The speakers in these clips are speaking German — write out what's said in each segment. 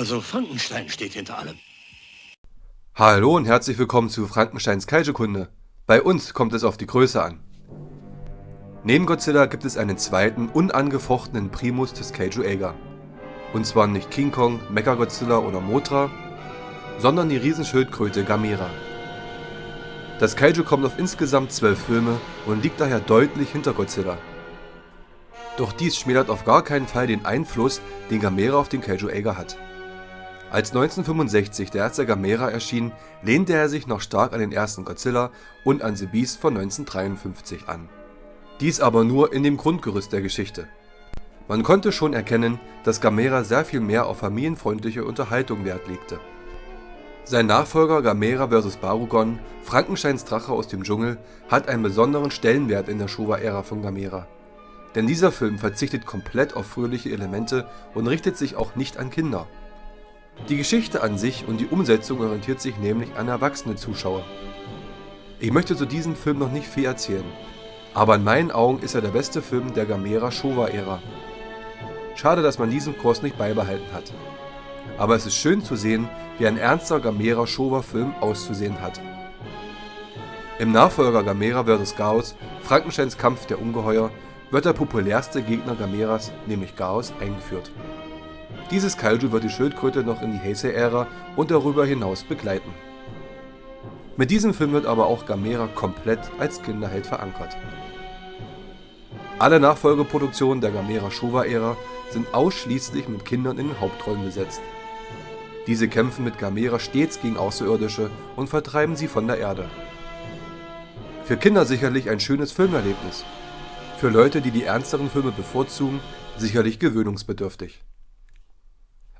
Also Frankenstein steht hinter allem. Hallo und herzlich willkommen zu Frankensteins Kaiju-Kunde. Bei uns kommt es auf die Größe an. Neben Godzilla gibt es einen zweiten, unangefochtenen Primus des Kaiju-Eiga. Und zwar nicht King Kong, Mechagodzilla oder Mothra, sondern die Riesenschildkröte Gamera. Das Kaiju kommt auf insgesamt 12 Filme und liegt daher deutlich hinter Godzilla. Doch dies schmälert auf gar keinen Fall den Einfluss, den Gamera auf den Kaiju-Eiga hat. Als 1965 der erste Gamera erschien, lehnte er sich noch stark an den ersten Godzilla und an The Beast von 1953 an. Dies aber nur in dem Grundgerüst der Geschichte. Man konnte schon erkennen, dass Gamera sehr viel mehr auf familienfreundliche Unterhaltung Wert legte. Sein Nachfolger Gamera vs. Barugon, Frankensteins Drache aus dem Dschungel, hat einen besonderen Stellenwert in der Showa-Ära von Gamera. Denn dieser Film verzichtet komplett auf fröhliche Elemente und richtet sich auch nicht an Kinder. Die Geschichte an sich und die Umsetzung orientiert sich nämlich an erwachsene Zuschauer. Ich möchte zu diesem Film noch nicht viel erzählen, aber in meinen Augen ist er der beste Film der Gamera-Showa-Ära. Schade, dass man diesen Kurs nicht beibehalten hat. Aber es ist schön zu sehen, wie ein ernster Gamera-Showa-Film auszusehen hat. Im Nachfolger Gamera vs. Gyaos, Frankensteins Kampf der Ungeheuer, wird der populärste Gegner Gameras, nämlich Gyaos, eingeführt. Dieses Kaiju wird die Schildkröte noch in die Heisei-Ära und darüber hinaus begleiten. Mit diesem Film wird aber auch Gamera komplett als Kinderheld verankert. Alle Nachfolgeproduktionen der Gamera-Showa-Ära sind ausschließlich mit Kindern in den Hauptrollen besetzt. Diese kämpfen mit Gamera stets gegen Außerirdische und vertreiben sie von der Erde. Für Kinder sicherlich ein schönes Filmerlebnis. Für Leute, die die ernsteren Filme bevorzugen, sicherlich gewöhnungsbedürftig.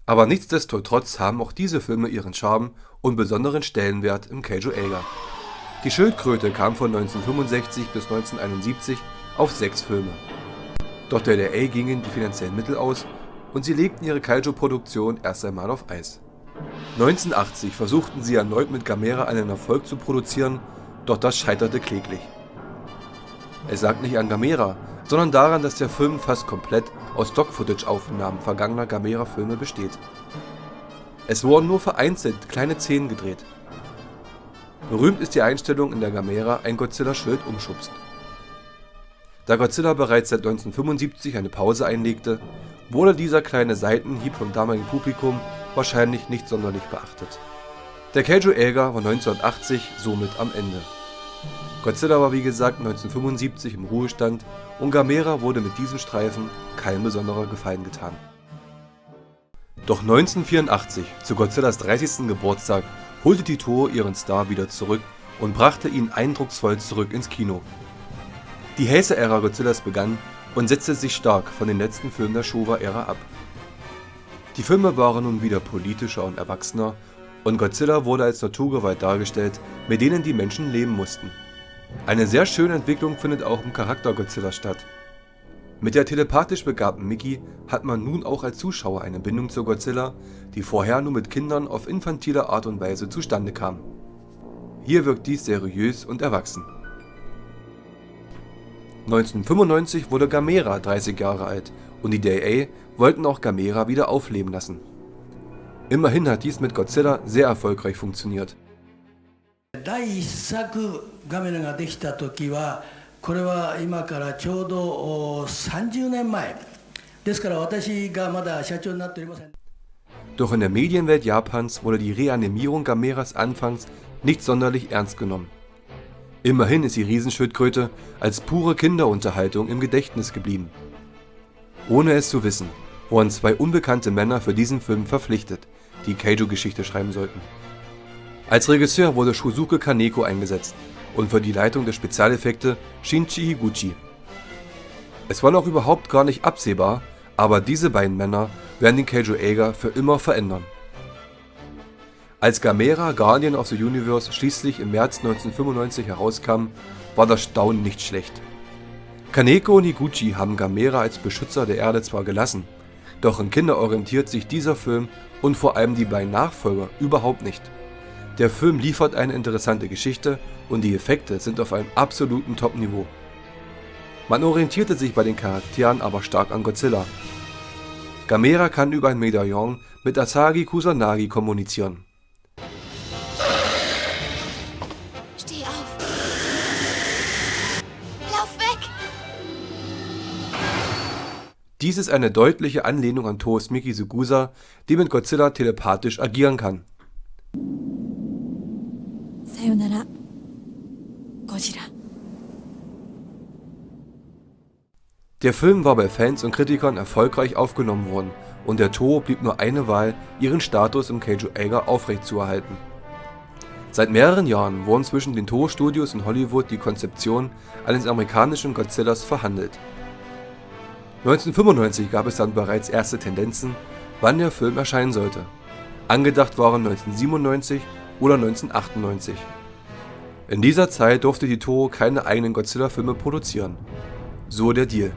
Aber nichtsdestotrotz haben auch diese Filme ihren Charme und besonderen Stellenwert im Kaiju-Eiga. Die Schildkröte kam von 1965 bis 1971 auf 6 Filme. Doch der DA gingen die finanziellen Mittel aus und sie legten ihre Kaiju-Produktion erst einmal auf Eis. 1980 versuchten sie erneut mit Gamera einen Erfolg zu produzieren, doch das scheiterte kläglich. Es lag nicht an Gamera, sondern daran, dass der Film fast komplett aus Stock-Footage-Aufnahmen vergangener Gamera-Filme besteht. Es wurden nur vereinzelt kleine Szenen gedreht. Berühmt ist die Einstellung, in der Gamera ein Godzilla-Schild umschubst. Da Godzilla bereits seit 1975 eine Pause einlegte, wurde dieser kleine Seitenhieb vom damaligen Publikum wahrscheinlich nicht sonderlich beachtet. Der Kaiju-Eiga war 1980 somit am Ende. Godzilla war wie gesagt 1975 im Ruhestand und Gamera wurde mit diesem Streifen kein besonderer Gefallen getan. Doch 1984, zu Godzillas 30. Geburtstag, holte die Toho ihren Star wieder zurück und brachte ihn eindrucksvoll zurück ins Kino. Die Heisei-Ära Godzillas begann und setzte sich stark von den letzten Filmen der Showa-Ära ab. Die Filme waren nun wieder politischer und erwachsener und Godzilla wurde als Naturgewalt dargestellt, mit denen die Menschen leben mussten. Eine sehr schöne Entwicklung findet auch im Charakter Godzilla statt. Mit der telepathisch begabten Miki hat man nun auch als Zuschauer eine Bindung zu Godzilla, die vorher nur mit Kindern auf infantile Art und Weise zustande kam. Hier wirkt dies seriös und erwachsen. 1995 wurde Gamera 30 Jahre alt und die DA wollten auch Gamera wieder aufleben lassen. Immerhin hat dies mit Godzilla sehr erfolgreich funktioniert. 第1作ガメラができた時はこれは今からちょうど30年前ですから私がまだ社長になっておりません。 Doch in der Medienwelt Japans wurde die Reanimierung Gameras anfangs nicht sonderlich ernst genommen. Immerhin ist die Riesenschildkröte als pure Kinderunterhaltung im Gedächtnis geblieben. Ohne es zu wissen, wurden 2 unbekannte Männer für diesen Film verpflichtet, die Kaiju-Geschichte schreiben sollten. Als Regisseur wurde Shusuke Kaneko eingesetzt und für die Leitung der Spezialeffekte Shinichi Higuchi. Es war noch überhaupt gar nicht absehbar, aber diese beiden Männer werden den Kaiju-Eiga für immer verändern. Als Gamera Guardian of the Universe schließlich im März 1995 herauskam, war das Staunen nicht schlecht. Kaneko und Higuchi haben Gamera als Beschützer der Erde zwar gelassen, doch in Kinder orientiert sich dieser Film und vor allem die beiden Nachfolger überhaupt nicht. Der Film liefert eine interessante Geschichte und die Effekte sind auf einem absoluten Top-Niveau. Man orientierte sich bei den Charakteren aber stark an Godzilla. Gamera kann über ein Medaillon mit Asagi Kusanagi kommunizieren. Steh auf! Lauf weg! Dies ist eine deutliche Anlehnung an Toos Miki Sugusa, die mit Godzilla telepathisch agieren kann. Sayonara, Godzilla. Der Film war bei Fans und Kritikern erfolgreich aufgenommen worden und der Toho blieb nur eine Wahl, ihren Status im Kaiju-Eiga aufrechtzuerhalten. Seit mehreren Jahren wurden zwischen den Toho-Studios und Hollywood die Konzeption eines amerikanischen Godzillas verhandelt. 1995 gab es dann bereits erste Tendenzen, wann der Film erscheinen sollte. Angedacht waren 1997 oder 1998. In dieser Zeit durfte die Toho keine eigenen Godzilla-Filme produzieren. So der Deal.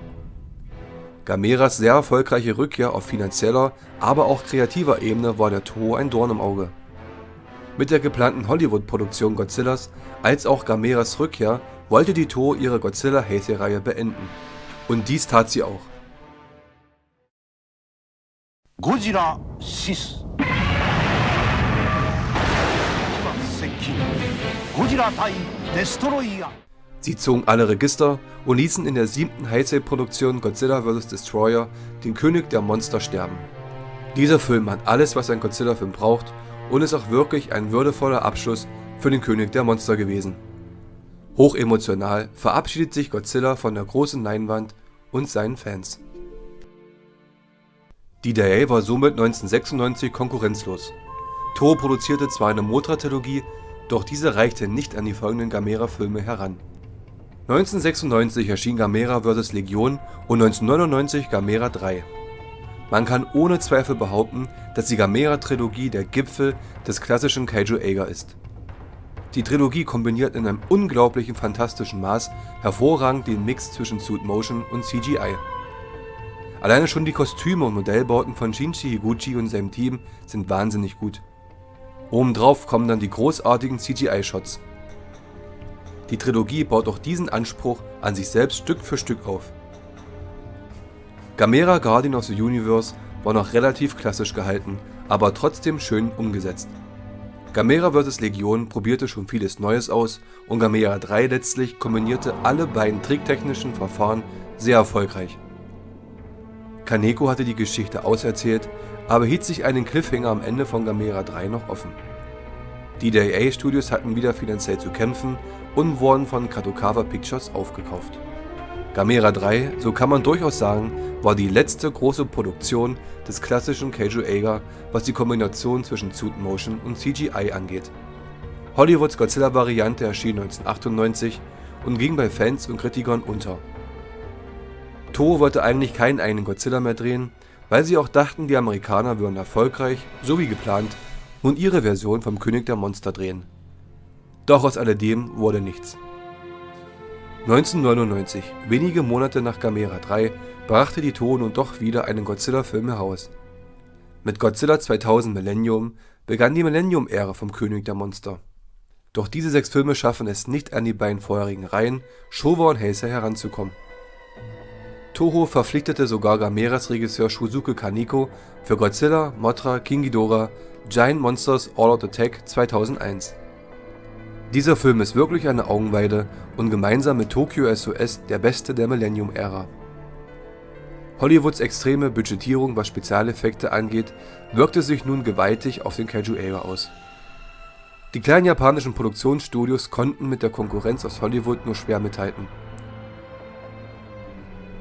Gameras sehr erfolgreiche Rückkehr auf finanzieller, aber auch kreativer Ebene war der Toho ein Dorn im Auge. Mit der geplanten Hollywood-Produktion Godzillas als auch Gameras Rückkehr wollte die Toho ihre Godzilla-Heisei-Reihe beenden. Und dies tat sie auch. Godzilla Sis. Godzilla Tai Destroyer. Sie zogen alle Register und ließen in der 7. Heisei-Produktion Godzilla vs. Destroyer den König der Monster sterben. Dieser Film hat alles, was ein Godzilla-Film braucht und ist auch wirklich ein würdevoller Abschluss für den König der Monster gewesen. Hochemotional verabschiedet sich Godzilla von der großen Leinwand und seinen Fans. DDA war somit 1996 konkurrenzlos. Toho produzierte zwar eine Mothra-Trilogie, doch diese reichte nicht an die folgenden Gamera-Filme heran. 1996 erschien Gamera vs. Legion und 1999 Gamera 3. Man kann ohne Zweifel behaupten, dass die Gamera-Trilogie der Gipfel des klassischen Kaiju-Eiga ist. Die Trilogie kombiniert in einem unglaublichen fantastischen Maß hervorragend den Mix zwischen Suit-Motion und CGI. Alleine schon die Kostüme und Modellbauten von Shinichi Higuchi und seinem Team sind wahnsinnig gut. Obendrauf kommen dann die großartigen CGI-Shots. Die Trilogie baut auch diesen Anspruch an sich selbst Stück für Stück auf. Gamera Guardian of the Universe war noch relativ klassisch gehalten, aber trotzdem schön umgesetzt. Gamera vs. Legion probierte schon vieles Neues aus und Gamera 3 letztlich kombinierte alle beiden tricktechnischen Verfahren sehr erfolgreich. Kaneko hatte die Geschichte auserzählt, aber hielt sich einen Cliffhanger am Ende von Gamera 3 noch offen. Die DDA Studios hatten wieder finanziell zu kämpfen und wurden von Kadokawa Pictures aufgekauft. Gamera 3, so kann man durchaus sagen, war die letzte große Produktion des klassischen Kaiju-Eiga, was die Kombination zwischen Suit-Motion und CGI angeht. Hollywoods Godzilla-Variante erschien 1998 und ging bei Fans und Kritikern unter. Toho wollte eigentlich keinen eigenen Godzilla mehr drehen, weil sie auch dachten, die Amerikaner würden erfolgreich, so wie geplant, nun ihre Version vom König der Monster drehen. Doch aus alledem wurde nichts. 1999, wenige Monate nach Gamera 3, brachte die Toho nun doch wieder einen Godzilla-Film heraus. Mit Godzilla 2000 Millennium begann die Millennium-Ära vom König der Monster. Doch diese 6 Filme schaffen es nicht an die beiden vorherigen Reihen, Showa und Heisei, heranzukommen. Toho verpflichtete sogar Gameras Regisseur Shusuke Kaneko für Godzilla, Mothra, King Ghidorah, Giant Monsters All Out Attack 2001. Dieser Film ist wirklich eine Augenweide und gemeinsam mit Tokyo SOS der beste der Millennium-Ära. Hollywoods extreme Budgetierung, was Spezialeffekte angeht, wirkte sich nun gewaltig auf den Kaiju-Eiga aus. Die kleinen japanischen Produktionsstudios konnten mit der Konkurrenz aus Hollywood nur schwer mithalten.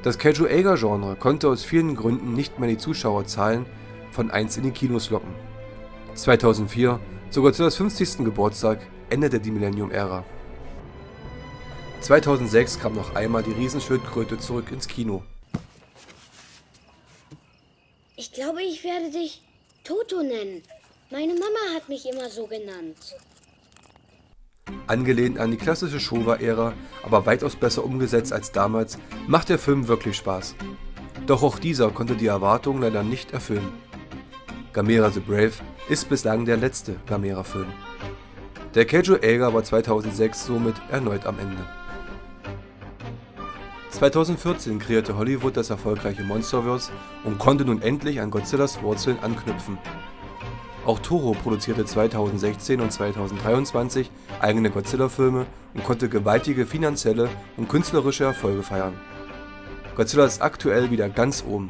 Das Kaiju-Eiga-Genre konnte aus vielen Gründen nicht mehr die Zuschauerzahlen von einst in die Kinos locken. 2004, zu Godzillas 50. Geburtstag, endete die Millennium-Ära. 2006 kam noch einmal die Riesenschildkröte zurück ins Kino. Ich glaube, ich werde dich Toto nennen. Meine Mama hat mich immer so genannt. Angelehnt an die klassische Showa-Ära, aber weitaus besser umgesetzt als damals, macht der Film wirklich Spaß. Doch auch dieser konnte die Erwartungen leider nicht erfüllen. Gamera the Brave ist bislang der letzte Gamera-Film. Der Kaiju-Eiga war 2006 somit erneut am Ende. 2014 kreierte Hollywood das erfolgreiche Monsterverse und konnte nun endlich an Godzillas Wurzeln anknüpfen. Auch Toho produzierte 2016 und 2023 eigene Godzilla-Filme und konnte gewaltige finanzielle und künstlerische Erfolge feiern. Godzilla ist aktuell wieder ganz oben.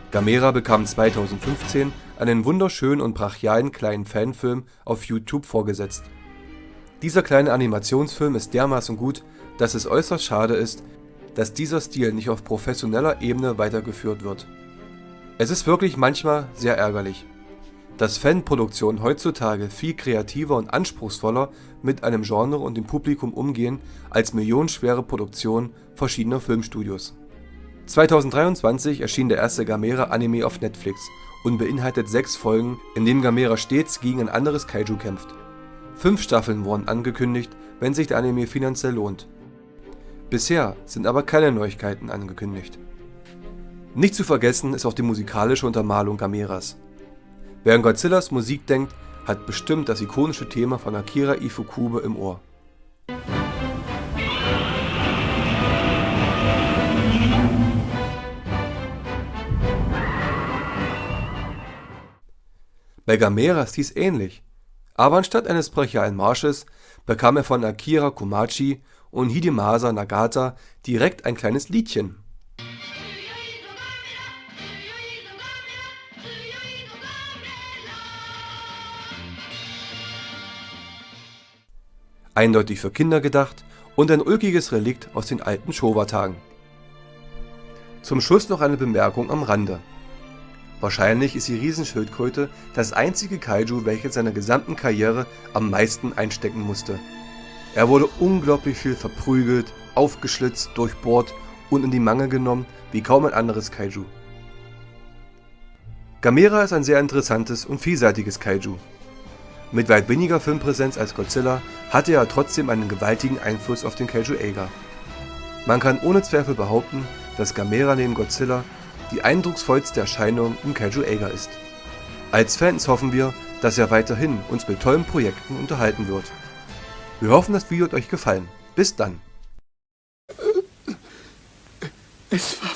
Gamera bekam 2015 einen wunderschönen und brachialen kleinen Fanfilm auf YouTube vorgesetzt. Dieser kleine Animationsfilm ist dermaßen gut, dass es äußerst schade ist, dass dieser Stil nicht auf professioneller Ebene weitergeführt wird. Es ist wirklich manchmal sehr ärgerlich, dass Fanproduktionen heutzutage viel kreativer und anspruchsvoller mit einem Genre und dem Publikum umgehen als millionenschwere Produktionen verschiedener Filmstudios. 2023 erschien der erste Gamera-Anime auf Netflix und beinhaltet 6 Folgen, in denen Gamera stets gegen ein anderes Kaiju kämpft. 5 Staffeln wurden angekündigt, wenn sich der Anime finanziell lohnt. Bisher sind aber keine Neuigkeiten angekündigt. Nicht zu vergessen ist auch die musikalische Untermalung Gameras. Wer an Godzillas Musik denkt, hat bestimmt das ikonische Thema von Akira Ifukube im Ohr. Bei Gamera ist dies ähnlich, aber anstatt eines brachialen Marsches bekam er von Akira Komachi und Hidemasa Nagata direkt ein kleines Liedchen. Eindeutig für Kinder gedacht und ein ulkiges Relikt aus den alten Showa-Tagen. Zum Schluss noch eine Bemerkung am Rande. Wahrscheinlich ist die Riesenschildkröte das einzige Kaiju, welches seiner gesamten Karriere am meisten einstecken musste. Er wurde unglaublich viel verprügelt, aufgeschlitzt, durchbohrt und in die Mangel genommen wie kaum ein anderes Kaiju. Gamera ist ein sehr interessantes und vielseitiges Kaiju. Mit weit weniger Filmpräsenz als Godzilla hatte er trotzdem einen gewaltigen Einfluss auf den Kaiju Eiga. Man kann ohne Zweifel behaupten, dass Gamera neben Godzilla die eindrucksvollste Erscheinung im Kaiju Eiga ist. Als Fans hoffen wir, dass er weiterhin uns mit tollen Projekten unterhalten wird. Wir hoffen, das Video hat euch gefallen. Bis dann! Es war